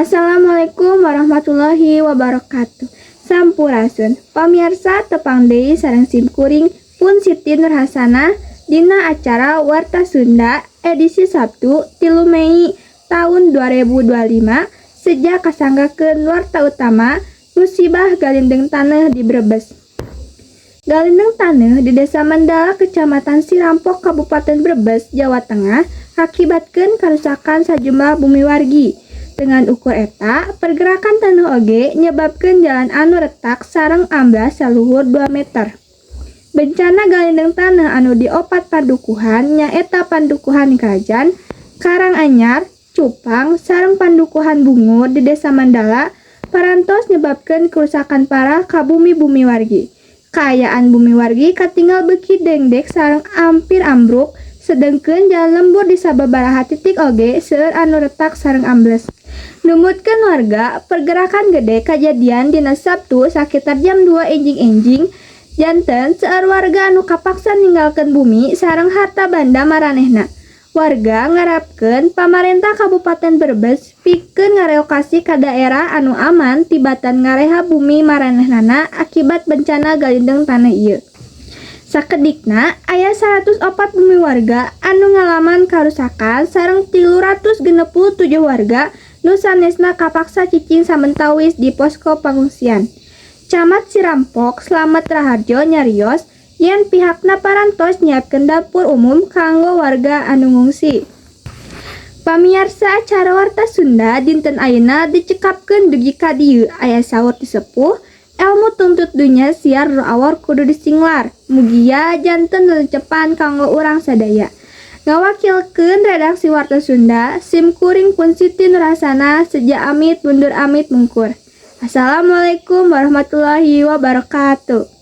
Assalamualaikum warahmatullahi wabarakatuh. Sampurasun, pamirsa tepang deui sareng simkuring pun Siti Nurhasanah dina acara Warta Sunda edisi Sabtu 3 Mei tahun 2025 sejak kasanggakeun warta utama musibah galindeng taneuh di Brebes. Galindeng taneuh di Desa Mandala, Kecamatan Sirampok, Kabupaten Brebes, Jawa Tengah, akibatkeun karusakan sajumlah bumi wargi. Dengan ukur eta, pergerakan taneuh oge nyebabkeun jalan anu retak sareng amblas saluhur 2 meter. Bencana galindeng taneuh anu diopat padukuhan nyaeta Pandukuhan Kerajaan, Karanganyar, Cupang, sareng Pandukuhan Bungur di Desa Mandala parantos nyebabkeun kerusakan parah ka bumi-bumi wargi. Kaayaan bumi wargi katinggal beuki dengdek sareng ampir ambruk, sedengkeun jalan lembur di sababaraha titik oge seueur anu retak sareng ambles. Numutkeun warga, pergerakan gede kajadian dina Sabtu sakitar jam 2 enjing-enjing janten seueur warga anu kapaksa ninggalkeun bumi sareng harta banda maranehna. Warga ngarapkeun pamarentah Kabupaten Brebes pikeun ngarelokasi ka daerah anu aman tibatan ngareha bumi maranehna akibat bencana galindeng taneuh ieu. Sakedikna aya 104 bumi warga anu ngalaman karusakan sareng 367 warga nu sanesna kapaksa cicing samentawis di posko pangungsian. Camat Sirampok Slamet Raharjo nyarios yen pihakna parantos nyiapkeun dapur umum kanggo warga anu ngungsi. Pamirsa acara Warta Sunda dinten ayeuna dicekapkeun dugi ka dieu aya saur ti sepuh, elmu tuntut dunya siar nu awor kudu disinglar. Mugia janten leucepan kanggo urang sadaya. Ngawakilkeun redaksi Warta Sunda, simkuring pun Siti Nurhasanah seja amit mundur amit mungkur. Assalamualaikum warahmatullahi wabarakatuh.